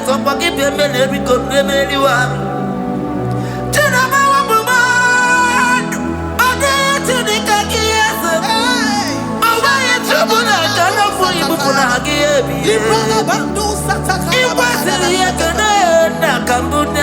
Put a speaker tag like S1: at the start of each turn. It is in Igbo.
S1: so forgive me every good memory one. Tinama woman, but to the Kakias. Oh, I am trouble. I cannot for you for Nagi. It was a Yakana, Nakambun.